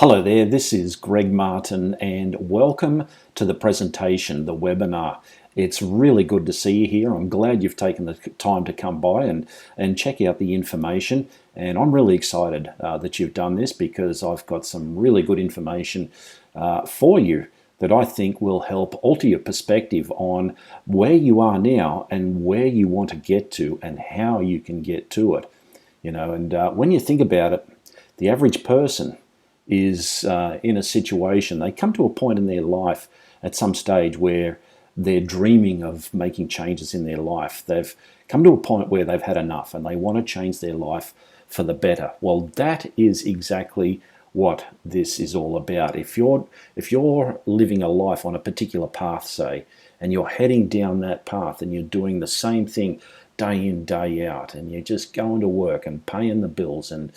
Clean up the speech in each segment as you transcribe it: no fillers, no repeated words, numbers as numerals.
Hello there, this is Greg Martin and welcome to the presentation, the webinar. It's really good to see you here. I'm glad you've taken the time to come by and check out the information, and I'm really excited that you've done this because I've got some really good information for you that I think will help alter your perspective on where you are now and where you want to get to and how you can get to it. When you think about it, the average person is in a situation, they come to a point in their life at some stage where they're dreaming of making changes in their life. They've come to a point where they've had enough and they want to change their life for the better. Well, that is exactly what this is all about. If you're living a life on a particular path, say, and you're heading down that path and you're doing the same thing day in, day out, and you're just going to work and paying the bills, and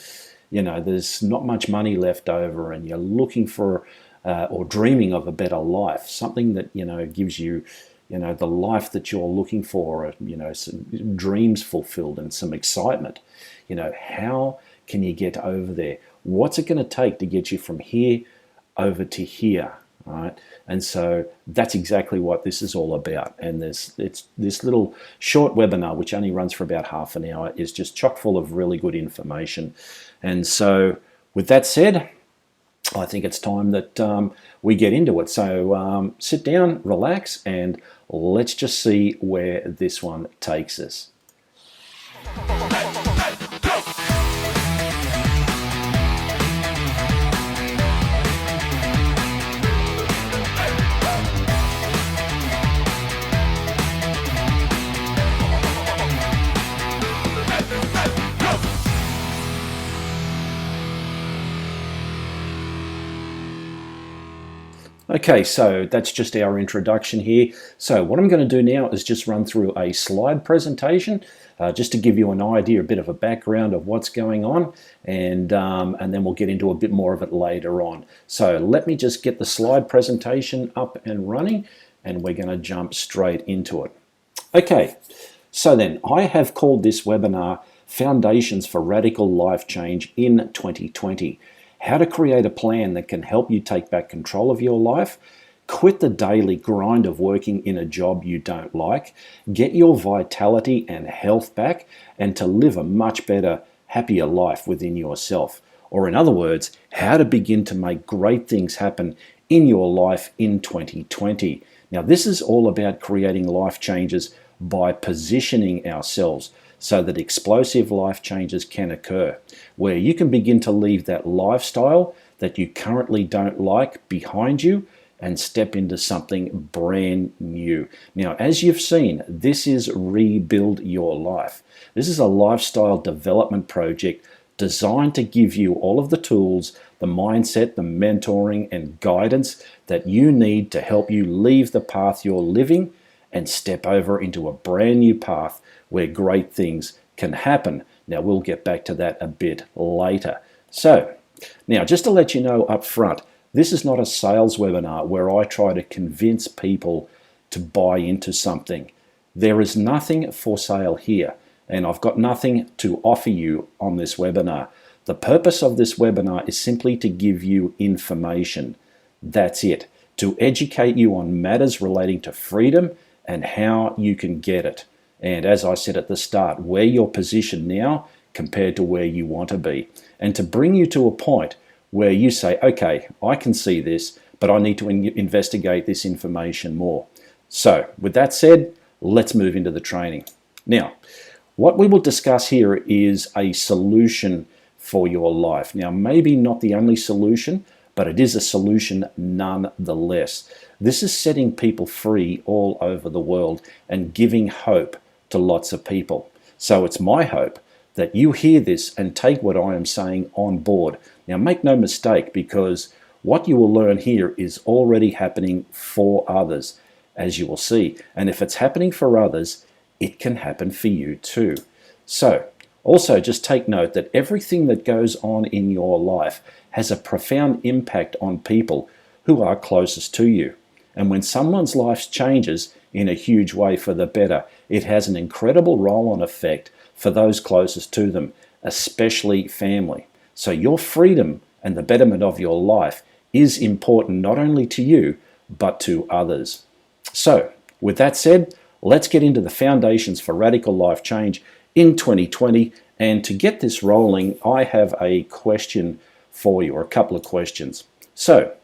there's not much money left over, and you're looking for or dreaming of a better life, something that gives you the life that you're looking for, some dreams fulfilled and some excitement. How can you get over there? What's it going to take to get you from here over to here? Right? And so that's exactly what this is all about. And this little short webinar, which only runs for about half an hour, is just chock full of really good information. And so with that said, I think it's time that we get into it. So sit down, relax, and let's just see where this one takes us. Okay, so that's just our introduction here. So what I'm going to do now is just run through a slide presentation just to give you an idea, a bit of a background of what's going on, and then we'll get into a bit more of it later on. So let me just get the slide presentation up and running, and we're going to jump straight into it. Okay, so then I have called this webinar Foundations for Radical Life Change in 2020. How to create a plan that can help you take back control of your life, quit the daily grind of working in a job you don't like, get your vitality and health back, and to live a much better, happier life within yourself. Or in other words, how to begin to make great things happen in your life in 2020. Now, this is all about creating life changes by positioning ourselves so that explosive life changes can occur, where you can begin to leave that lifestyle that you currently don't like behind you and step into something brand new. Now, as you've seen, this is Rebuild Your Life. This is a lifestyle development project designed to give you all of the tools, the mindset, the mentoring and guidance that you need to help you leave the path you're living and step over into a brand new path where great things can happen. Now, we'll get back to that a bit later. So, now just to let you know up front, this is not a sales webinar where I try to convince people to buy into something. There is nothing for sale here, and I've got nothing to offer you on this webinar. The purpose of this webinar is simply to give you information. That's it. To educate you on matters relating to freedom and how you can get it. And as I said at the start, where you're positioned now compared to where you want to be. And to bring you to a point where you say, okay, I can see this, but I need to investigate this information more. So with that said, let's move into the training. Now, what we will discuss here is a solution for your life. Now, maybe not the only solution, but it is a solution nonetheless. This is setting people free all over the world and giving hope to lots of people. So it's my hope that you hear this and take what I am saying on board. Now, make no mistake, because what you will learn here is already happening for others, as you will see. And if it's happening for others, it can happen for you too. So also just take note that everything that goes on in your life has a profound impact on people who are closest to you. And when someone's life changes in a huge way for the better, it has an incredible roll-on effect for those closest to them, especially family. So your freedom and the betterment of your life is important not only to you, but to others. So, with that said, let's get into the foundations for radical life change in 2020. And to get this rolling, I have a question for you, or a couple of questions. So,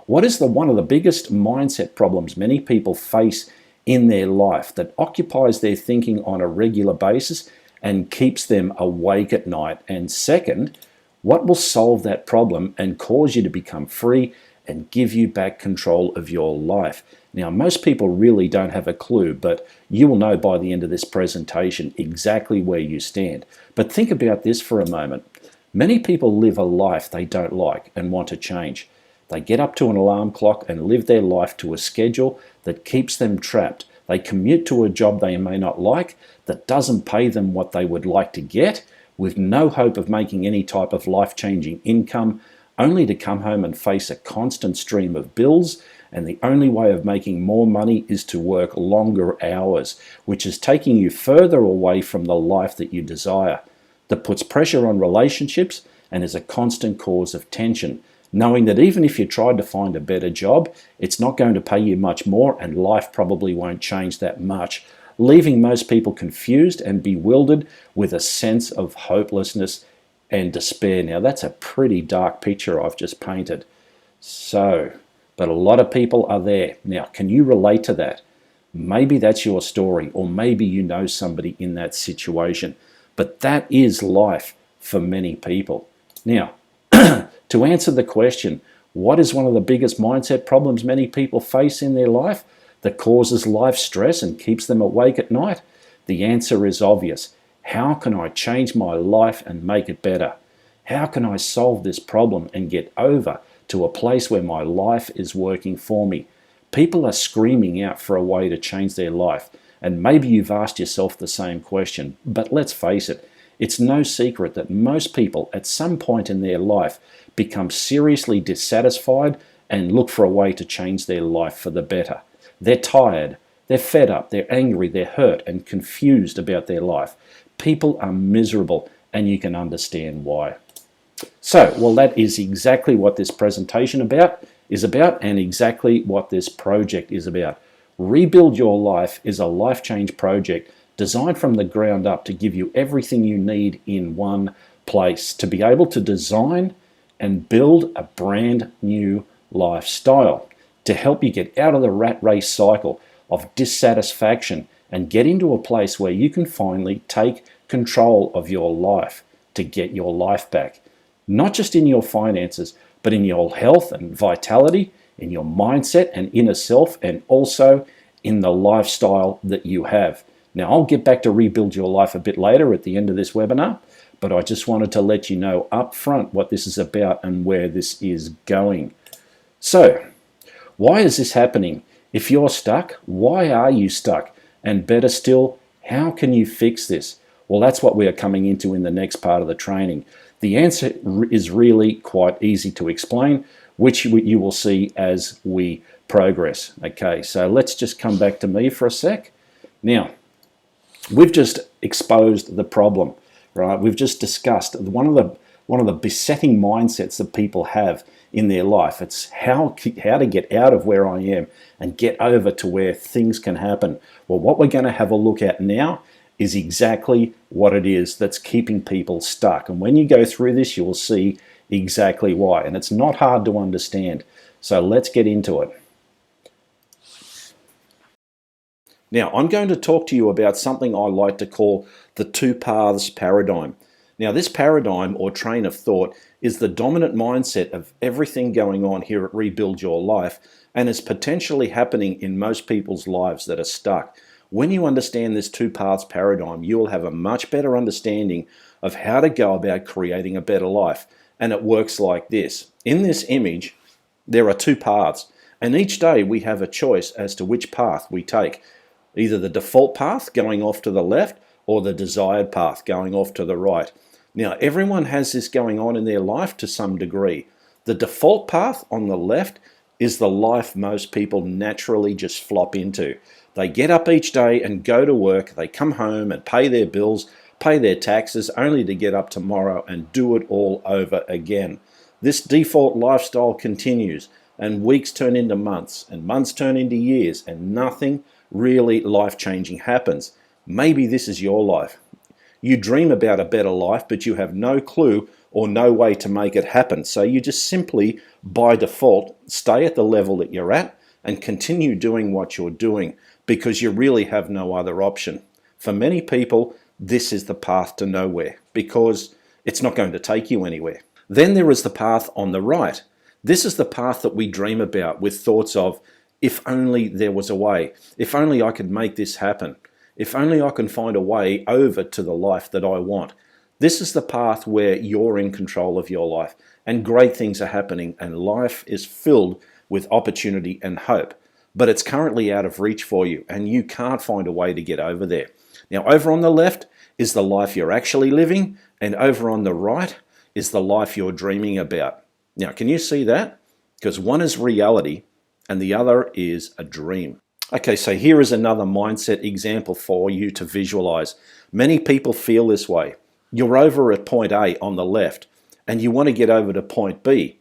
what is one of the biggest mindset problems many people face in their life that occupies their thinking on a regular basis and keeps them awake at night? And second, what will solve that problem and cause you to become free and give you back control of your life? Now, most people really don't have a clue, but you will know by the end of this presentation exactly where you stand. But think about this for a moment. Many people live a life they don't like and want to change. They get up to an alarm clock and live their life to a schedule that keeps them trapped. They commute to a job they may not like, that doesn't pay them what they would like to get, with no hope of making any type of life-changing income, only to come home and face a constant stream of bills, and the only way of making more money is to work longer hours, which is taking you further away from the life that you desire, that puts pressure on relationships and is a constant cause of tension, knowing that even if you tried to find a better job, it's not going to pay you much more and life probably won't change that much, leaving most people confused and bewildered with a sense of hopelessness and despair. Now, that's a pretty dark picture I've just painted. But a lot of people are there. Now, can you relate to that? Maybe that's your story, or maybe you know somebody in that situation. But that is life for many people. Now, to answer the question, what is one of the biggest mindset problems many people face in their life that causes life stress and keeps them awake at night? The answer is obvious. How can I change my life and make it better? How can I solve this problem and get over to a place where my life is working for me? People are screaming out for a way to change their life, and maybe you've asked yourself the same question, but let's face it, it's no secret that most people at some point in their life become seriously dissatisfied and look for a way to change their life for the better. They're tired, they're fed up, they're angry, they're hurt and confused about their life. People are miserable, and you can understand why. So, well, that is exactly what this presentation is about, and exactly what this project is about. Rebuild Your Life is a life change project designed from the ground up to give you everything you need in one place to be able to design and build a brand new lifestyle, to help you get out of the rat race cycle of dissatisfaction and get into a place where you can finally take control of your life to get your life back. Not just in your finances, but in your health and vitality, in your mindset and inner self, and also in the lifestyle that you have. Now, I'll get back to Rebuild Your Life a bit later at the end of this webinar, but I just wanted to let you know up front what this is about and where this is going. So, why is this happening? If you're stuck, why are you stuck? And better still, how can you fix this? Well, that's what we are coming into in the next part of the training. The answer is really quite easy to explain, which you will see as we progress. Okay, so let's just come back to me for a sec. Now, we've just exposed the problem, right? We've just discussed one of the besetting mindsets that people have in their life. It's how to get out of where I am and get over to where things can happen. Well, what we're going to have a look at now is exactly what it is that's keeping people stuck. And when you go through this, you will see exactly why. And it's not hard to understand. So let's get into it. Now, I'm going to talk to you about something I like to call the two paths paradigm. Now, this paradigm or train of thought is the dominant mindset of everything going on here at Rebuild Your Life, and is potentially happening in most people's lives that are stuck. When you understand this two paths paradigm, you will have a much better understanding of how to go about creating a better life. And it works like this. In this image, there are two paths, and each day we have a choice as to which path we take. Either the default path going off to the left, or the desired path going off to the right. Now, everyone has this going on in their life to some degree. The default path on the left is the life most people naturally just flop into. They get up each day and go to work, they come home and pay their bills, pay their taxes, only to get up tomorrow and do it all over again. This default lifestyle continues, and weeks turn into months, and months turn into years, and nothing really life-changing happens. Maybe this is your life. You dream about a better life, but you have no clue or no way to make it happen. So you just simply, by default, stay at the level that you're at and continue doing what you're doing because you really have no other option. For many people, this is the path to nowhere because it's not going to take you anywhere. Then there is the path on the right. This is the path that we dream about with thoughts of, if only there was a way, if only I could make this happen, if only I can find a way over to the life that I want. This is the path where you're in control of your life and great things are happening and life is filled with opportunity and hope. But it's currently out of reach for you and you can't find a way to get over there. Now, over on the left is the life you're actually living, and over on the right is the life you're dreaming about. Now, can you see that? Because one is reality and the other is a dream. Okay, so here is another mindset example for you to visualize. Many people feel this way. You're over at point A on the left and you want to get over to point B,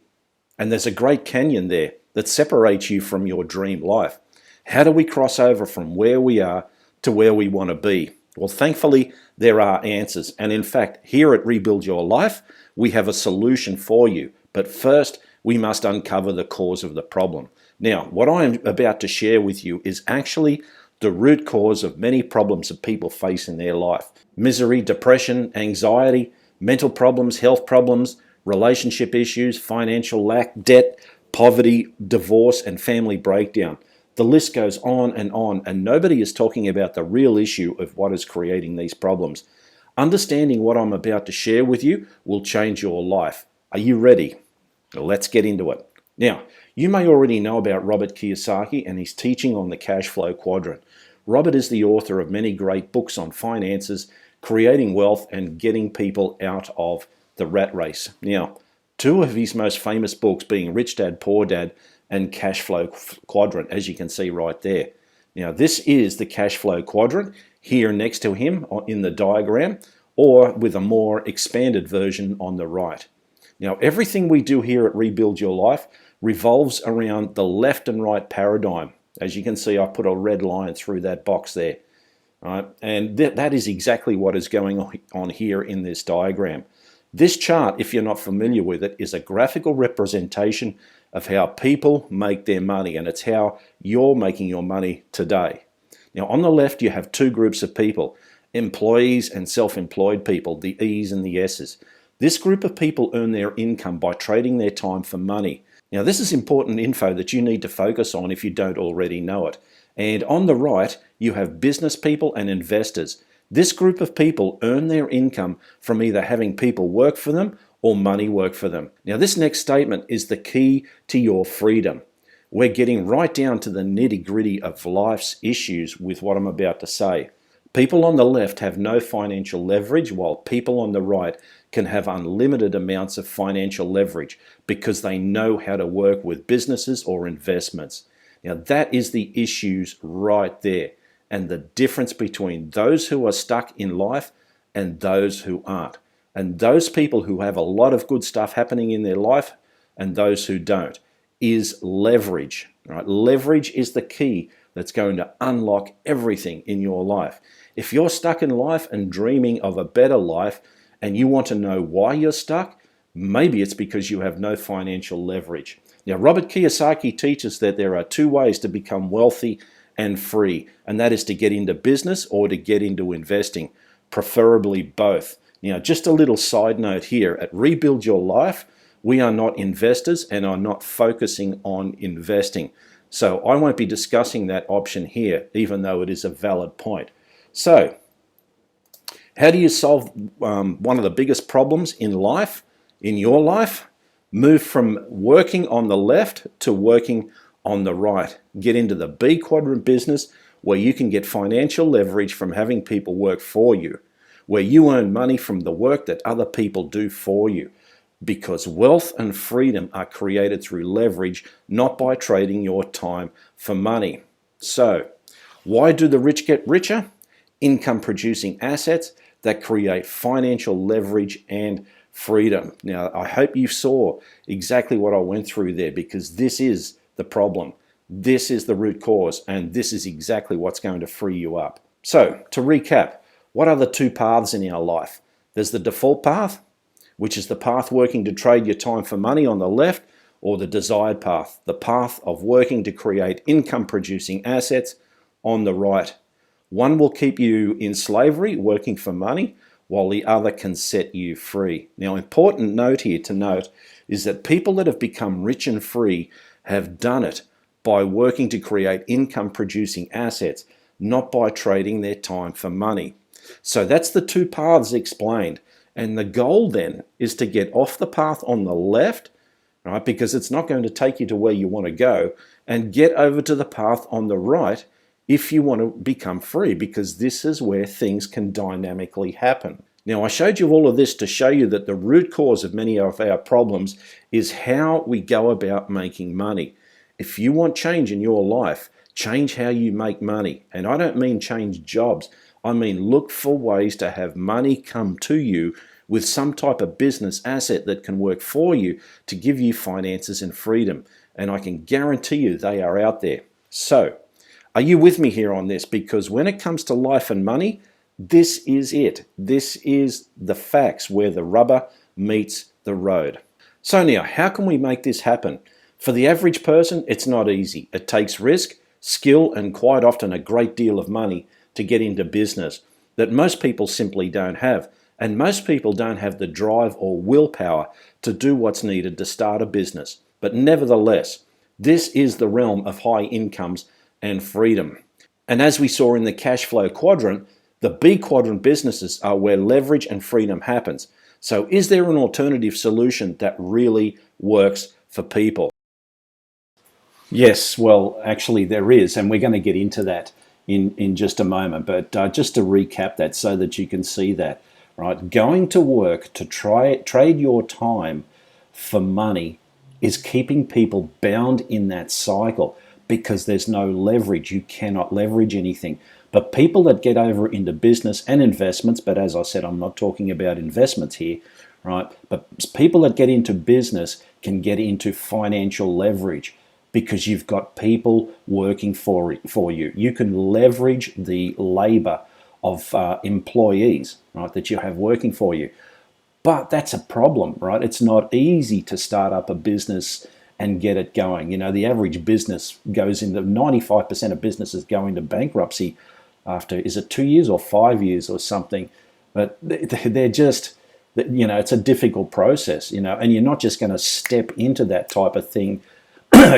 and there's a great canyon there that separates you from your dream life. How do we cross over from where we are to where we want to be? Well, thankfully, there are answers. And in fact, here at Rebuild Your Life, we have a solution for you. But first, we must uncover the cause of the problem. Now, what I am about to share with you is actually the root cause of many problems that people face in their life. Misery, depression, anxiety, mental problems, health problems, relationship issues, financial lack, debt, poverty, divorce, and family breakdown. The list goes on, and nobody is talking about the real issue of what is creating these problems. Understanding what I'm about to share with you will change your life. Are you ready? Let's get into it. Now, you may already know about Robert Kiyosaki and his teaching on the cash flow quadrant. Robert is the author of many great books on finances, creating wealth, and getting people out of the rat race. Now, two of his most famous books being Rich Dad, Poor Dad, and Cash Flow Quadrant, as you can see right there. Now, this is the cash flow quadrant here next to him in the diagram, or with a more expanded version on the right. Now, everything we do here at Rebuild Your Life revolves around the left and right paradigm. As you can see, I put a red line through that box there. Right? And that is exactly what is going on here in this diagram. This chart, if you're not familiar with it, is a graphical representation of how people make their money, and it's how you're making your money today. Now, on the left, you have two groups of people, employees and self-employed people, the E's and the S's. This group of people earn their income by trading their time for money. Now, this is important info that you need to focus on if you don't already know it. And on the right, you have business people and investors. This group of people earn their income from either having people work for them or money work for them. Now, this next statement is the key to your freedom. We're getting right down to the nitty-gritty of life's issues with what I'm about to say. People on the left have no financial leverage, while people on the right can have unlimited amounts of financial leverage because they know how to work with businesses or investments. Now, that is the issues right there, and the difference between those who are stuck in life and those who aren't. And those people who have a lot of good stuff happening in their life and those who don't is leverage. Right? Leverage is the key that's going to unlock everything in your life. If you're stuck in life and dreaming of a better life and you want to know why you're stuck, maybe it's because you have no financial leverage. Now, Robert Kiyosaki teaches that there are two ways to become wealthy and free, and that is to get into business or to get into investing, preferably both. Now, just a little side note here, at Rebuild Your Life, we are not investors and are not focusing on investing. So I won't be discussing that option here, even though it is a valid point. So, how do you solve one of the biggest problems in life, in your life? Move from working on the left to working on the right. Get into the B quadrant business where you can get financial leverage from having people work for you, where you earn money from the work that other people do for you. Because wealth and freedom are created through leverage, not by trading your time for money. So, why do the rich get richer? Income producing assets that create financial leverage and freedom. Now, I hope you saw exactly what I went through there, because this is the problem. This is the root cause, and this is exactly what's going to free you up. So, to recap, what are the two paths in our life? There's the default path, which is the path working to trade your time for money on the left, or the desired path, the path of working to create income-producing assets on the right. One will keep you in slavery, working for money, while the other can set you free. Now, important note here to note is that people that have become rich and free have done it by working to create income-producing assets, not by trading their time for money. So that's the two paths explained. And the goal then is to get off the path on the left, right, because it's not going to take you to where you want to go, and get over to the path on the right if you want to become free, because this is where things can dynamically happen. Now, I showed you all of this to show you that the root cause of many of our problems is how we go about making money. If you want change in your life, change how you make money. And I don't mean change jobs. I mean look for ways to have money come to you with some type of business asset that can work for you to give you finances and freedom. And I can guarantee you they are out there. So, are you with me here on this? Because when it comes to life and money, this is it. This is the facts, where the rubber meets the road. So now, how can we make this happen? For the average person, it's not easy. It takes risk, skill, and quite often a great deal of money to get into business that most people simply don't have. And most people don't have the drive or willpower to do what's needed to start a business. But nevertheless, this is the realm of high incomes and freedom. And as we saw in the cash flow quadrant, the B quadrant businesses are where leverage and freedom happens. So is there an alternative solution that really works for people? Yes, well, actually there is, and we're going to get into that in just a moment. But just to recap that so that you can see that, right? Going to work to trade your time for money is keeping people bound in that cycle, because there's no leverage. You cannot leverage anything. But people that get over into business and investments, but as I said, I'm not talking about investments here, right? But people that get into business can get into financial leverage, because you've got people working for you. You can leverage the labor of employees, right, that you have working for you. But that's a problem, right? It's not easy to start up a business and get it going. You know, the average business goes into, 95% of businesses go into bankruptcy after, is it 2 years or 5 years or something? But they're just, you know, it's a difficult process, you know, and you're not just going to step into that type of thing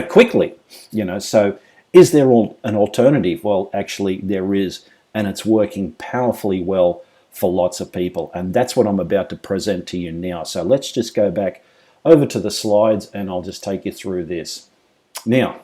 quickly, you know. So is there an alternative? Well, actually there is, and it's working powerfully well for lots of people. And that's what I'm about to present to you now. So let's just go back over to the slides and I'll just take you through this. Now,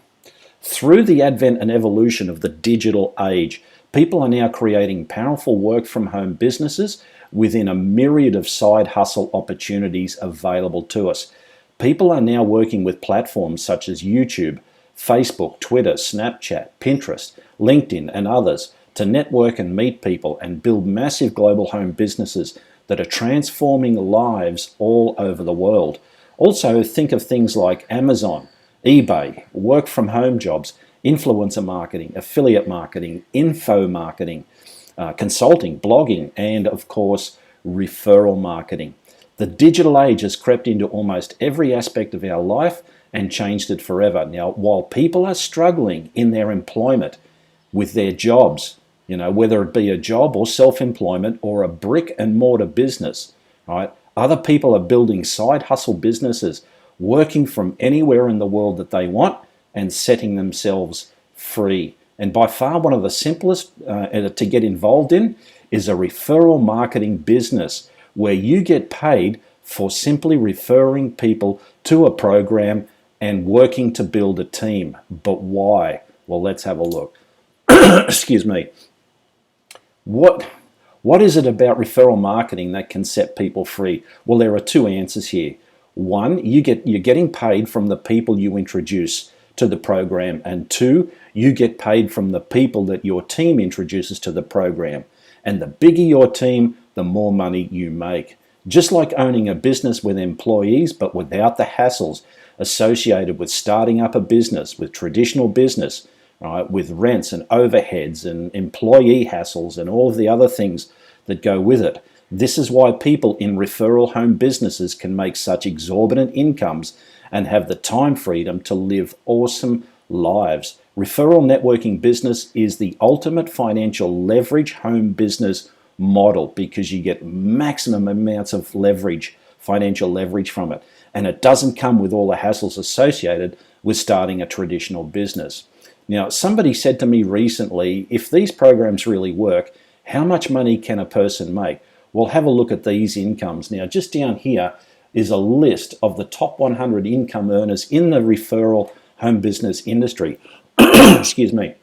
through the advent and evolution of the digital age, people are now creating powerful work from home businesses within a myriad of side hustle opportunities available to us. People are now working with platforms such as YouTube, Facebook, Twitter, Snapchat, Pinterest, LinkedIn, and others to network and meet people and build massive global home businesses that are transforming lives all over the world. Also, think of things like Amazon, eBay, work from home jobs, influencer marketing, affiliate marketing, info marketing, consulting, blogging, and of course, referral marketing. The digital age has crept into almost every aspect of our life and changed it forever. Now, while people are struggling in their employment with their jobs, you know, whether it be a job or self-employment or a brick and mortar business, right? Other people are building side hustle businesses, working from anywhere in the world that they want and setting themselves free. And by far one of the simplest to get involved in is a referral marketing business, where you get paid for simply referring people to a program and working to build a team. But why? Well, let's have a look. Excuse me. What is it about referral marketing that can set people free? Well, there are two answers here. One, you're getting paid from the people you introduce to the program, and two, you get paid from the people that your team introduces to the program. And the bigger your team, the more money you make. Just like owning a business with employees, but without the hassles associated with starting up a business, with traditional business, right, with rents and overheads and employee hassles and all of the other things that go with it. This is why people in referral home businesses can make such exorbitant incomes and have the time freedom to live awesome lives. Referral networking business is the ultimate financial leverage home business model because you get maximum amounts of leverage, financial leverage from it. And it doesn't come with all the hassles associated with starting a traditional business. Now, somebody said to me recently, if these programs really work, how much money can a person make? Well, have a look at these incomes. Now, just down here is a list of the top 100 income earners in the referral home business industry. Excuse me.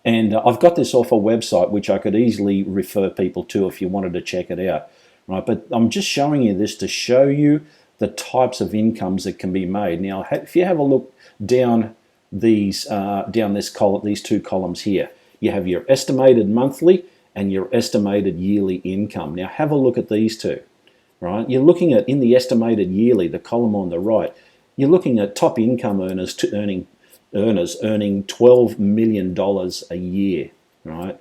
And I've got this off a website which I could easily refer people to if you wanted to check it out. Right? But I'm just showing you this to show you the types of incomes that can be made. Now, if you have a look down these these two columns here, you have your estimated monthly and your estimated yearly income. Now, have a look at these two. Right? You're looking at, in the estimated yearly, the column on the right, you're looking at top income earners earning $12 million a year, right?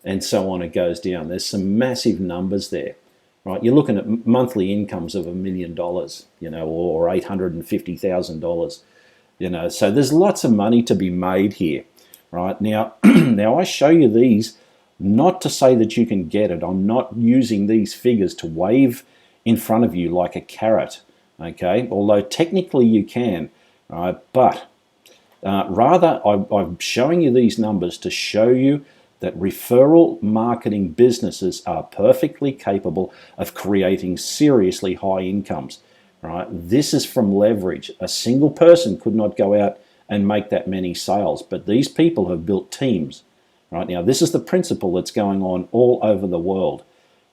And so on, it goes down. There's some massive numbers there, right? You're looking at monthly incomes of $1 million, you know, or $850,000, you know. So there's lots of money to be made here, right? Now, now I show you these not to say that you can get it. I'm not using these figures to wave in front of you like a carrot, okay? Although technically you can, right? But rather, I'm showing you these numbers to show you that referral marketing businesses are perfectly capable of creating seriously high incomes, right? This is from leverage. A single person could not go out and make that many sales, but these people have built teams, right? Now, this is the principle that's going on all over the world,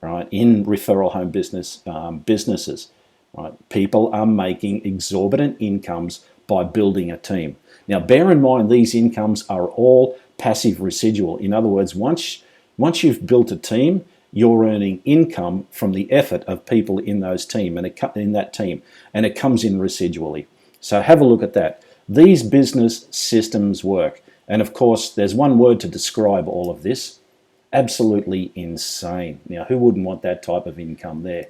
right? In referral home businesses, right? People are making exorbitant incomes by building a team. Now, bear in mind, these incomes are all passive residual. In other words, once you've built a team, you're earning income from the effort of people in those team and it comes in residually. So have a look at that. These business systems work. And of course, there's one word to describe all of this: absolutely insane. Now, who wouldn't want that type of income there?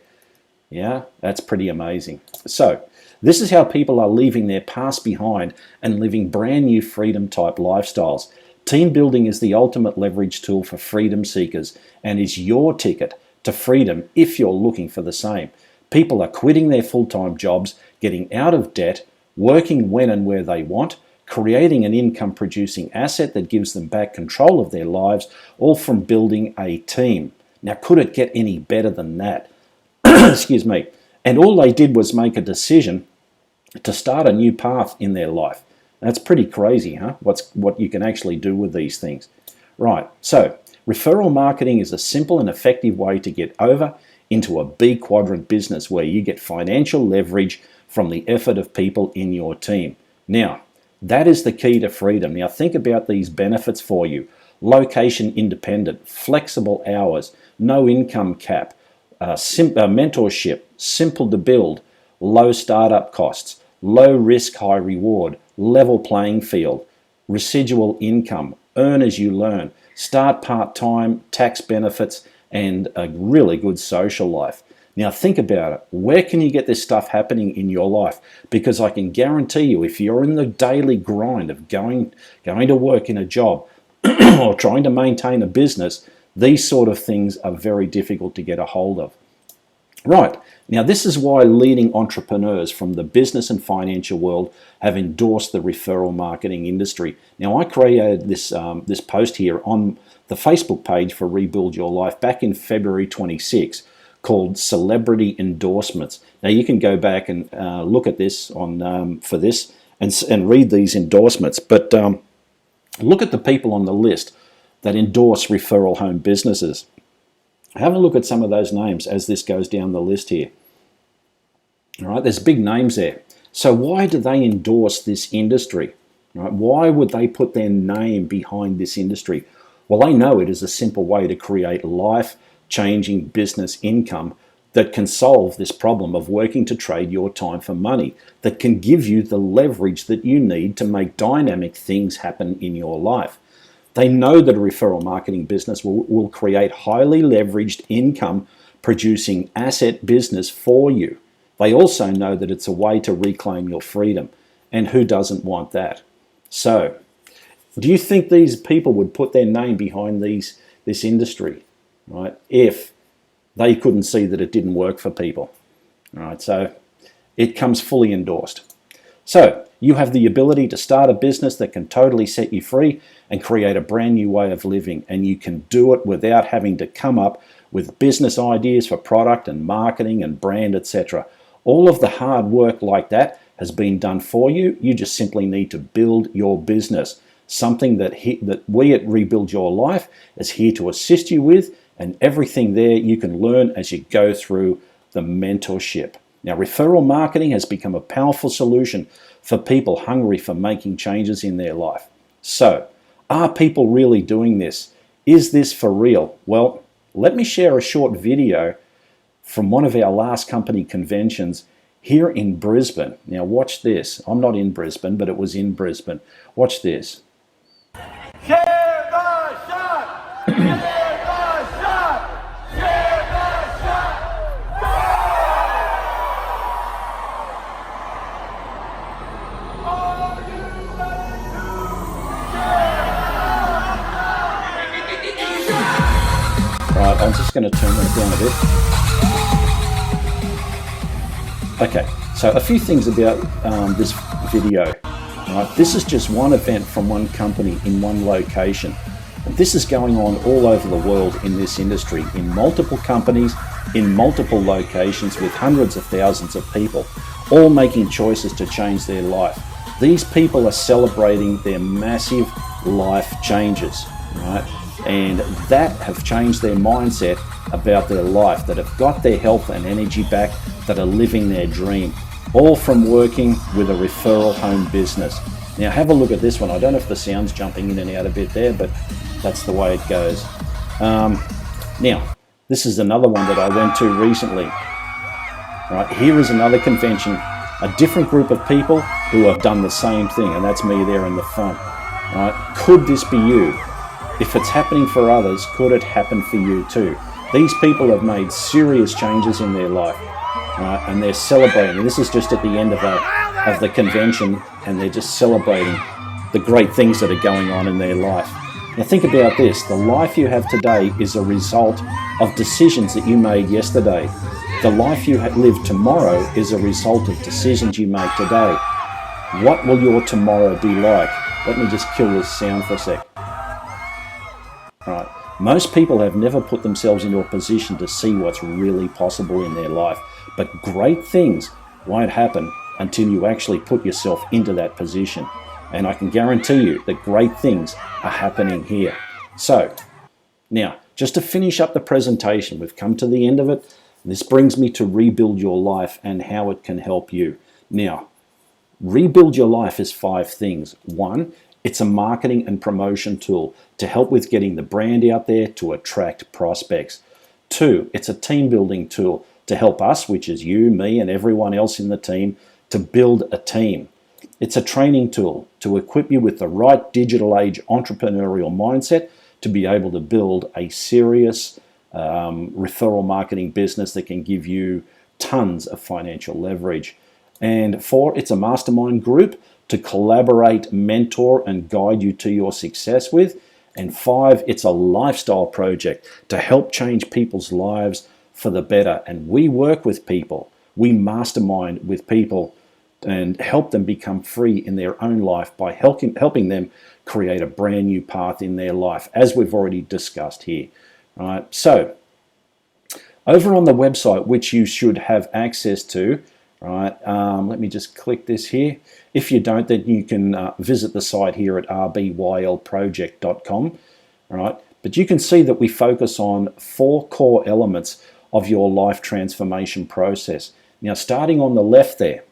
Yeah, that's pretty amazing. So this is how people are leaving their past behind and living brand new freedom type lifestyles. Team building is the ultimate leverage tool for freedom seekers and is your ticket to freedom if you're looking for the same. People are quitting their full-time jobs, getting out of debt, working when and where they want, creating an income producing asset that gives them back control of their lives, all from building a team. Now, could it get any better than that? Excuse me. And all they did was make a decision to start a new path in their life. That's pretty crazy, huh? What you can actually do with these things. Right, so referral marketing is a simple and effective way to get over into a B quadrant business where you get financial leverage from the effort of people in your team. Now, that is the key to freedom. Now, think about these benefits for you: location independent, flexible hours, no income cap, mentorship, simple to build, low startup costs, low risk, high reward, level playing field, residual income, earn as you learn, start part-time, tax benefits, and a really good social life. Now think about it. Where can you get this stuff happening in your life? Because I can guarantee you, if you're in the daily grind of going to work in a job or trying to maintain a business, these sort of things are very difficult to get a hold of. Right, now this is why leading entrepreneurs from the business and financial world have endorsed the referral marketing industry. Now, I created this post here on the Facebook page for Rebuild Your Life back in February 26, called Celebrity Endorsements. Now you can go back and look at this for this and read these endorsements, but look at the people on the list that endorse referral home businesses. Have a look at some of those names as this goes down the list here. All right, there's big names there. So why do they endorse this industry? All right, why would they put their name behind this industry? Well, they know it is a simple way to create life-changing business income that can solve this problem of working to trade your time for money, that can give you the leverage that you need to make dynamic things happen in your life. They know that a referral marketing business will create highly leveraged income producing asset business for you. They also know that it's a way to reclaim your freedom. And who doesn't want that? So, do you think these people would put their name behind this industry, right, if they couldn't see that it didn't work for people? All right, so it comes fully endorsed. So you have the ability to start a business that can totally set you free and create a brand new way of living, and you can do it without having to come up with business ideas for product and marketing and brand, etc. All of the hard work like that has been done for you. You just simply need to build your business, something that we at Rebuild Your Life is here to assist you with, and everything there you can learn as you go through the mentorship. Now, referral marketing has become a powerful solution for people hungry for making changes in their life. So, are people really doing this? Is this for real? Well, let me share a short video from one of our last company conventions here in Brisbane. Now watch this. I'm not in Brisbane, but it was in Brisbane. Watch this. Share the shot! Share the shot! Share the shot! Are you ready to share? Right, I'm just going to turn that down a bit. Okay, so a few things about this video. Right, this is just one event from one company in one location. And this is going on all over the world in this industry, in multiple companies, in multiple locations with hundreds of thousands of people, all making choices to change their life. These people are celebrating their massive life changes, right? And that have changed their mindset about their life, that have got their health and energy back, that are living their dream, all from working with a referral home business. Now have a look at this one. I don't know if the sound's jumping in and out a bit there, but that's the way it goes. Now, this is another one that I went to recently. Right, here is another convention, a different group of people who have done the same thing, and that's me there in the front. Right, could this be you? If it's happening for others, could it happen for you too? These people have made serious changes in their life, right, and they're celebrating. This is just at the end of the convention, and they're just celebrating the great things that are going on in their life. Now think about this. The life you have today is a result of decisions that you made yesterday. The life you live tomorrow is a result of decisions you make today. What will your tomorrow be like? Let me just kill this sound for a sec. Right. Most people have never put themselves into a position to see what's really possible in their life. But great things won't happen until you actually put yourself into that position. And I can guarantee you that great things are happening here. So, now, just to finish up the presentation, we've come to the end of it. This brings me to Rebuild Your Life and how it can help you. Now, Rebuild Your Life is 5 things. 1, it's a marketing and promotion tool to help with getting the brand out there to attract prospects. 2, it's a team building tool to help us, which is you, me, and everyone else in the team, to build a team. It's a training tool to equip you with the right digital age entrepreneurial mindset to be able to build a serious referral marketing business that can give you tons of financial leverage. And 4, it's a mastermind group to collaborate, mentor, and guide you to your success with. And 5, it's a lifestyle project to help change people's lives for the better. And we work with people, we mastermind with people and help them become free in their own life by helping them create a brand new path in their life, as we've already discussed here. All right, so over on the website, which you should have access to, right? Let me just click this here. If you don't, then you can visit the site here at rbyLproject.com. All right, but you can see that we focus on 4 core elements of your life transformation process. Now, starting on the left there,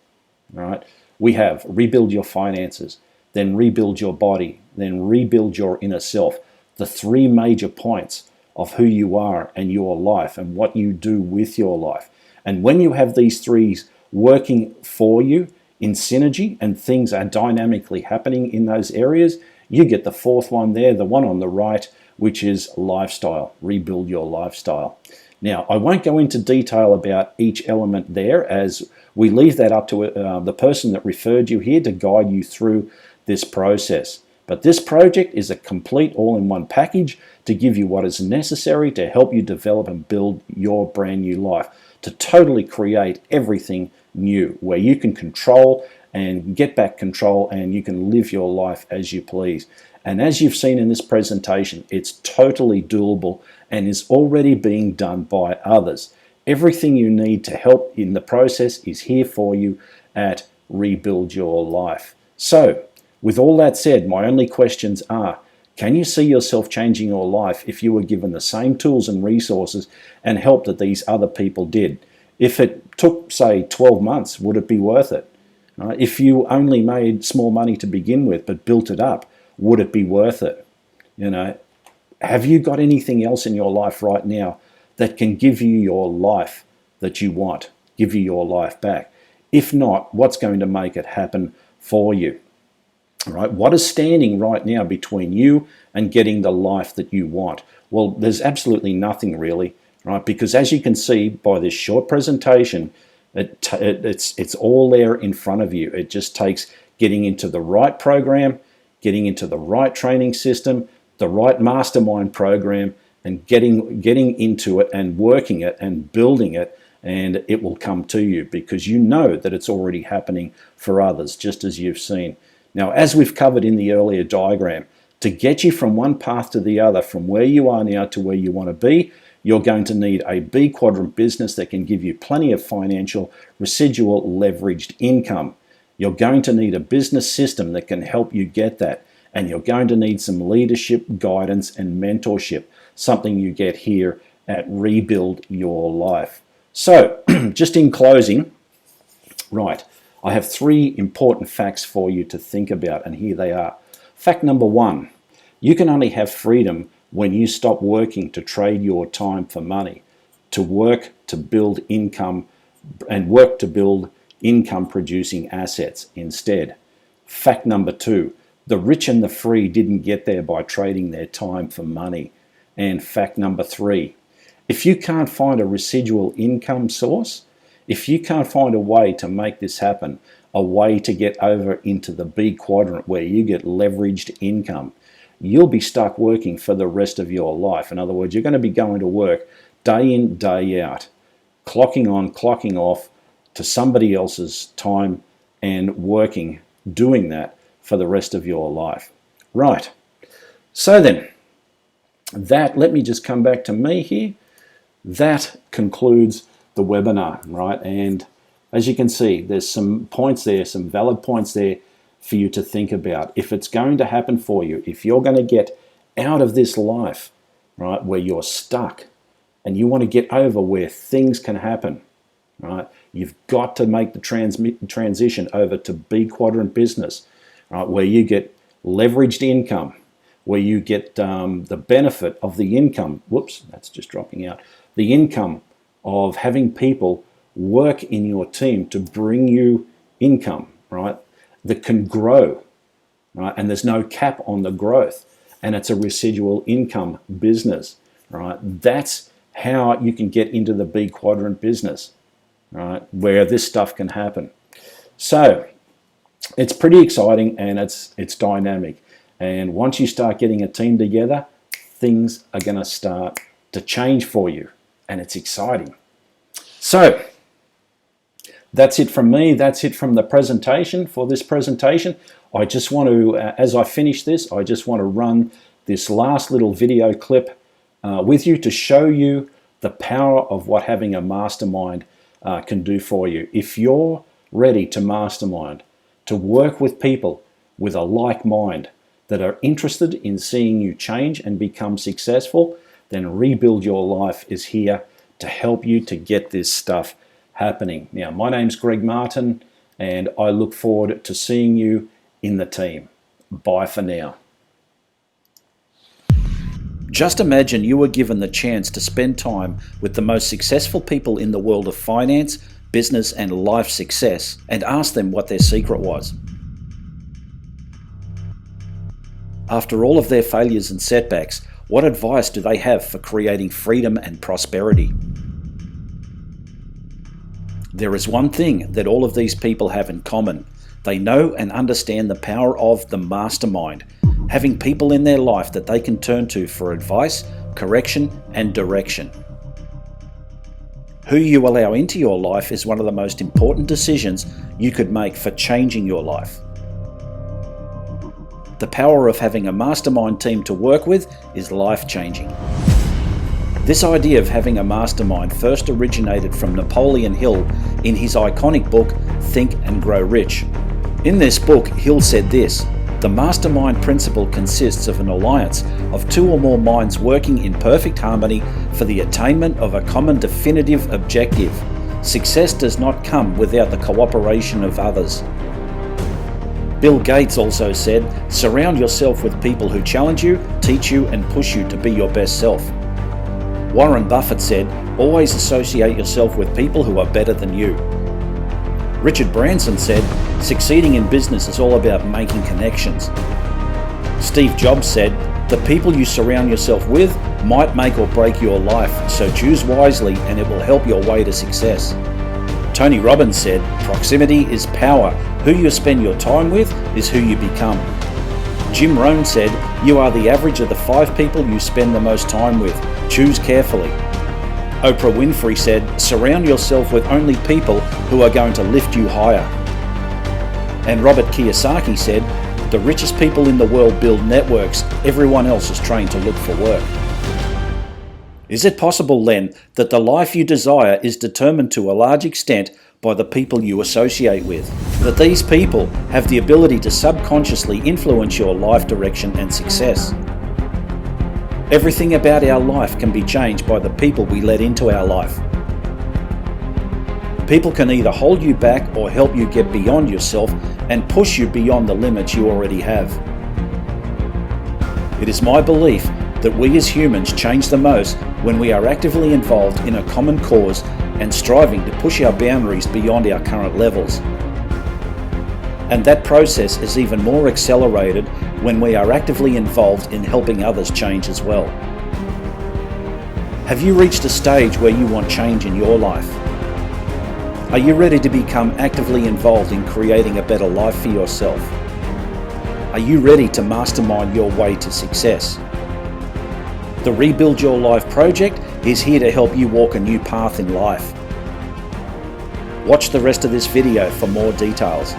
all right, we have rebuild your finances, then rebuild your body, then rebuild your inner self. The 3 major points of who you are and your life and what you do with your life. And when you have these three working for you in synergy and things are dynamically happening in those areas, you get the fourth one there, the one on the right, which is lifestyle. Rebuild your lifestyle. Now, I won't go into detail about each element there, as we leave that up to the person that referred you here to guide you through this process. But this project is a complete all-in-one package to give you what is necessary to help you develop and build your brand new life, to totally create everything new, where you can control and get back control and you can live your life as you please. And as you've seen in this presentation, it's totally doable and is already being done by others. Everything you need to help in the process is here for you at Rebuild Your Life. So, with all that said, my only questions are, can you see yourself changing your life if you were given the same tools and resources and help that these other people did? If it took, say, 12 months, would it be worth it? If you only made small money to begin with but built it up, would it be worth it? Have you got anything else in your life right now that can give you your life that you want, give you your life back? If not, what's going to make it happen for you? All right, what is standing right now between you and getting the life that you want? Well, there's absolutely nothing really, right? Because as you can see by this short presentation, it's all there in front of you. It just takes getting into the right program, getting into the right training system, the right mastermind program, and getting into it and working it and building it, and it will come to you because you know that it's already happening for others, just as you've seen. Now, as we've covered in the earlier diagram, to get you from one path to the other, from where you are now to where you want to be, you're going to need a B quadrant business that can give you plenty of financial residual leveraged income. You're going to need a business system that can help you get that. And you're going to need some leadership, guidance, and mentorship, something you get here at Rebuild Your Life. So, just in closing, right, I have 3 important facts for you to think about, and here they are. Fact number 1, you can only have freedom when you stop working to trade your time for money, to work to build income and work to build income producing assets instead. Fact number 2, the rich and the free didn't get there by trading their time for money. And fact number 3, if you can't find a residual income source, if you can't find a way to make this happen, a way to get over into the B quadrant where you get leveraged income, you'll be stuck working for the rest of your life. In other words, you're going to be going to work day in, day out, clocking on, clocking off to somebody else's time and working, doing that for the rest of your life. Right. So then, let me just come back to me here. That concludes the webinar, right? And as you can see, there's some points there, some valid points there for you to think about. If it's going to happen for you, if you're going to get out of this life, right, where you're stuck and you want to get over where things can happen, right, you've got to make the transition over to B quadrant business, right, where you get leveraged income, where you get the benefit of the income. Whoops, that's just dropping out. The income of having people work in your team to bring you income, right, that can grow, right, and there's no cap on the growth, and it's a residual income business, right. That's how you can get into the B quadrant business, right, where this stuff can happen. So it's pretty exciting and it's dynamic. And once you start getting a team together, things are going to start to change for you, and it's exciting. So that's it from me. That's it from the presentation for this presentation. I just want to, as I finish this, I just want to run this last little video clip with you to show you the power of what having a mastermind can do for you. If you're ready to mastermind, to work with people with a like mind that are interested in seeing you change and become successful, then Rebuild Your Life is here to help you to get this stuff happening. Now, my name's Greg Martin, and I look forward to seeing you in the team. Bye for now. Just imagine you were given the chance to spend time with the most successful people in the world of finance, business, and life success, and ask them what their secret was. After all of their failures and setbacks, what advice do they have for creating freedom and prosperity? There is one thing that all of these people have in common. They know and understand the power of the mastermind, having people in their life that they can turn to for advice, correction, and direction. Who you allow into your life is one of the most important decisions you could make for changing your life. The power of having a mastermind team to work with is life-changing. This idea of having a mastermind first originated from Napoleon Hill in his iconic book, Think and Grow Rich. In this book, Hill said this: "The mastermind principle consists of an alliance of two or more minds working in perfect harmony for the attainment of a common definitive objective. Success does not come without the cooperation of others." Bill Gates also said, "Surround yourself with people who challenge you, teach you, and push you to be your best self." Warren Buffett said, "Always associate yourself with people who are better than you." Richard Branson said, "Succeeding in business is all about making connections." Steve Jobs said, "The people you surround yourself with might make or break your life, so choose wisely and it will help your way to success." Tony Robbins said, "Proximity is power. Who you spend your time with is who you become." Jim Rohn said, "You are the average of the 5 people you spend the most time with. Choose carefully." Oprah Winfrey said, "Surround yourself with only people who are going to lift you higher." And Robert Kiyosaki said, "The richest people in the world build networks. Everyone else is trained to look for work." Is it possible then that the life you desire is determined to a large extent by the people you associate with? That these people have the ability to subconsciously influence your life direction and success? Everything about our life can be changed by the people we let into our life. People can either hold you back or help you get beyond yourself and push you beyond the limits you already have. It is my belief that we as humans change the most when we are actively involved in a common cause and striving to push our boundaries beyond our current levels. And that process is even more accelerated when we are actively involved in helping others change as well. Have you reached a stage where you want change in your life? Are you ready to become actively involved in creating a better life for yourself? Are you ready to mastermind your way to success? The Rebuild Your Life project is here to help you walk a new path in life. Watch the rest of this video for more details.